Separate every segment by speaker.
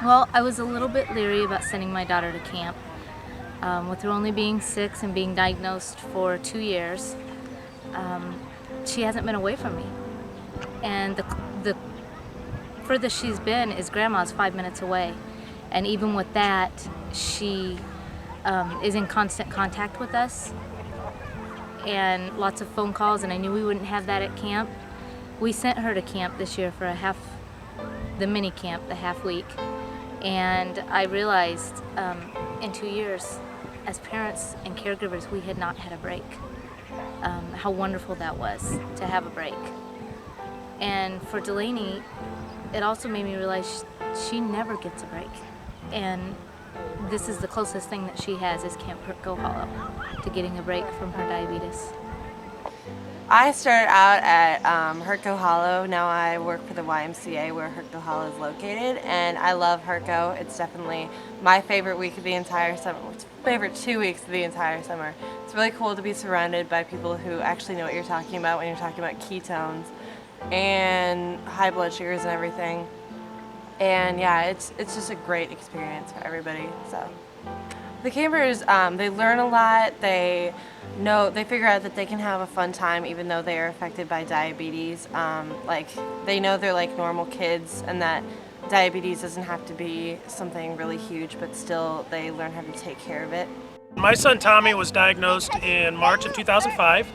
Speaker 1: Well, I was a little bit leery about sending my daughter to camp. With her only being 6 and being diagnosed for 2 years, she hasn't been away from me. And the furthest she's been is grandma's 5 minutes away. And even with that, she is in constant contact with us and lots of phone calls, and I knew we wouldn't have that at camp. We sent her to camp this year for the mini camp, the half week. And I realized in 2 years, as parents and caregivers, we had not had a break. How wonderful that was to have a break. And for Delaney, it also made me realize she never gets a break. And this is the closest thing that she has is Camp Hertko Hollow to getting a break from her diabetes.
Speaker 2: I started out at Hertko Hollow. Now I work for the YMCA where Hertko Hollow is located, and I love Hertko. It's definitely my favorite week of the entire summer. It's favorite 2 weeks of the entire summer. It's really cool to be surrounded by people who actually know what you're talking about when you're talking about ketones and high blood sugars and everything. And yeah, it's just a great experience for everybody. So the campers, they learn a lot. They figure out that they can have a fun time even though they are affected by diabetes. Like they know they're like normal kids, and that diabetes doesn't have to be something really huge, but still they learn how to take care of it.
Speaker 3: My son Tommy was diagnosed in March of 2005,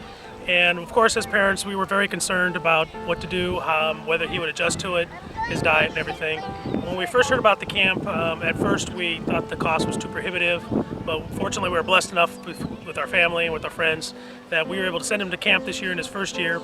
Speaker 3: and of course as parents we were very concerned about what to do, whether he would adjust to it, his diet and everything. When we first heard about the camp, at first we thought the cost was too prohibitive, but fortunately we were blessed enough with our family and with our friends that we were able to send him to camp this year in his first year.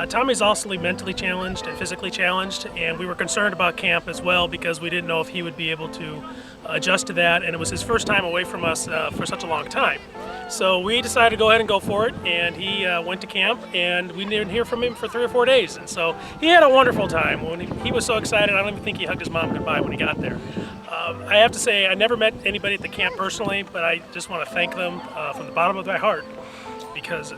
Speaker 3: Tommy's also mentally challenged and physically challenged, and we were concerned about camp as well because we didn't know if he would be able to adjust to that, and it was his first time away from us for such a long time. So we decided to go ahead and go for it, and he went to camp, and we didn't hear from him for 3 or 4 days, and so he had a wonderful time. When he was so excited, I don't even think he hugged his mom goodbye when he got there. I have to say, I never met anybody at the camp personally, but I just want to thank them from the bottom of my heart, because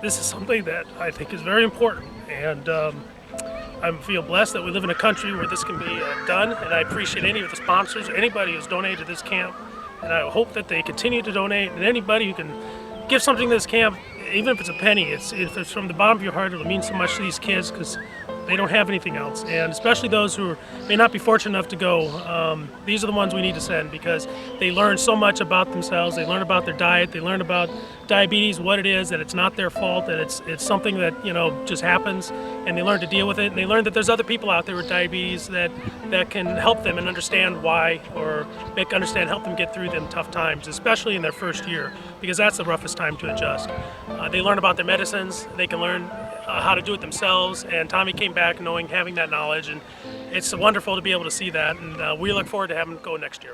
Speaker 3: this is something that I think is very important, and I feel blessed that we live in a country where this can be done, and I appreciate any of the sponsors, anybody who's donated to this camp, and I hope that they continue to donate, and anybody who can give something to this camp, even if it's a penny, if it's from the bottom of your heart, it'll mean so much to these kids because they don't have anything else, and especially those who may not be fortunate enough to go. These are the ones we need to send because they learn so much about themselves. They learn about their diet. They learn about diabetes, what it is, that it's not their fault, that it's something that just happens, and they learn to deal with it. And they learn that there's other people out there with diabetes that can help them and understand why, or help them get through them tough times, especially in their first year, because that's the roughest time to adjust. They learn about their medicines. They can learn how to do it themselves, and Tommy came back having that knowledge, and it's wonderful to be able to see that, and we look forward to having him go next year.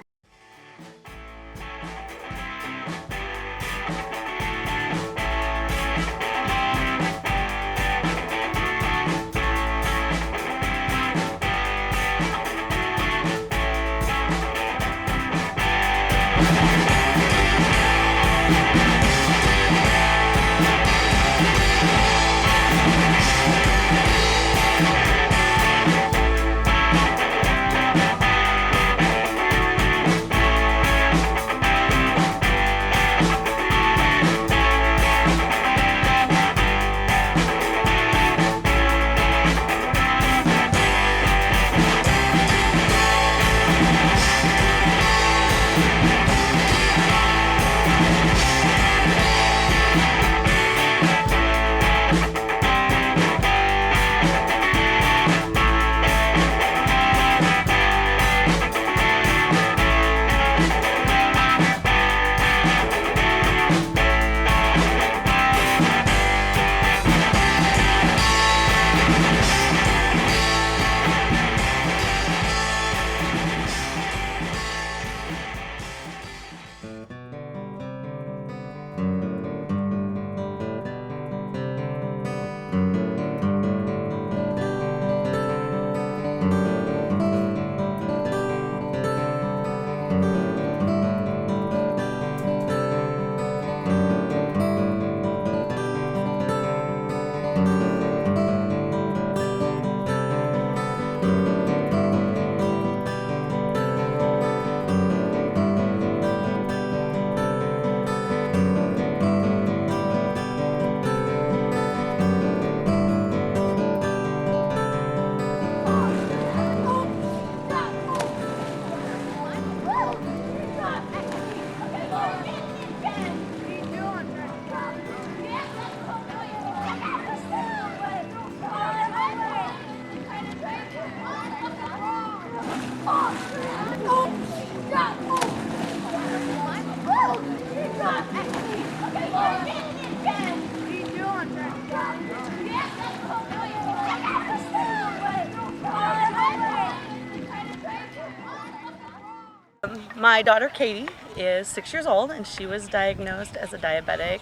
Speaker 4: My daughter Katie is 6 years old, and she was diagnosed as a diabetic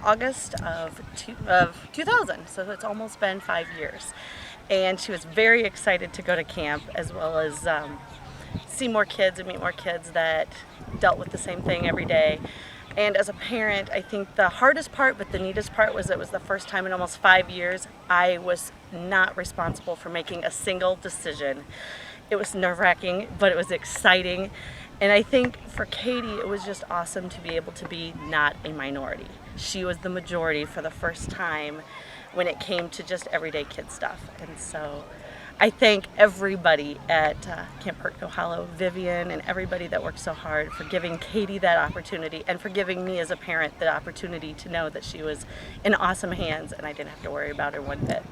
Speaker 4: August of 2000, so it's almost been 5 years. And she was very excited to go to camp, as well as see more kids and meet more kids that dealt with the same thing every day. And as a parent, I think the hardest part, but the neatest part, was it was the first time in almost 5 years I was not responsible for making a single decision. It was nerve-wracking, but it was exciting. And I think for Katie, it was just awesome to be able to be not a minority. She was the majority for the first time when it came to just everyday kid stuff. And so I thank everybody at Camp Hertko Hollow, Vivian, and everybody that worked so hard for giving Katie that opportunity, and for giving me as a parent the opportunity to know that she was in awesome hands and I didn't have to worry about her one bit.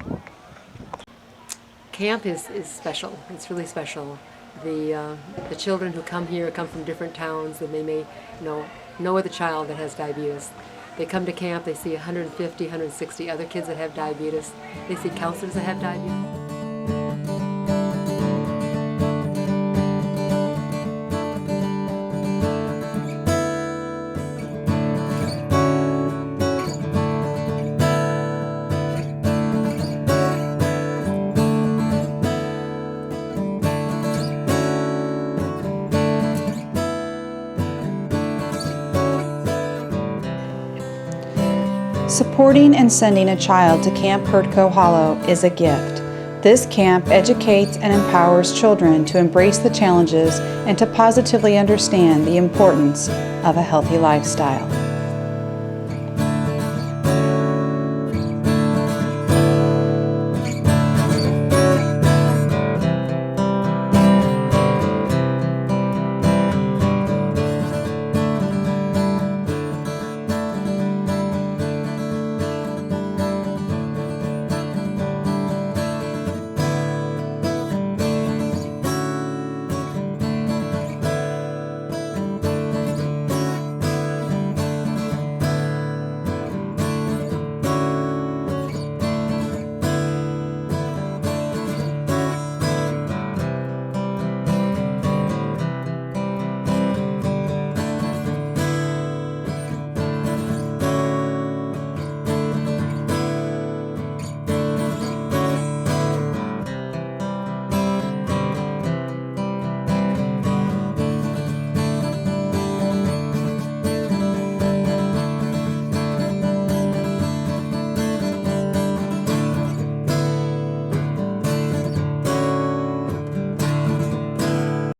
Speaker 5: Camp is special. It's really special. The children who come here come from different towns, and they may know of the child that has diabetes. They come to camp, they see 150, 160 other kids that have diabetes. They see counselors that have diabetes.
Speaker 6: Supporting and sending a child to Camp Hertko Hollow is a gift. This camp educates and empowers children to embrace the challenges and to positively understand the importance of a healthy lifestyle.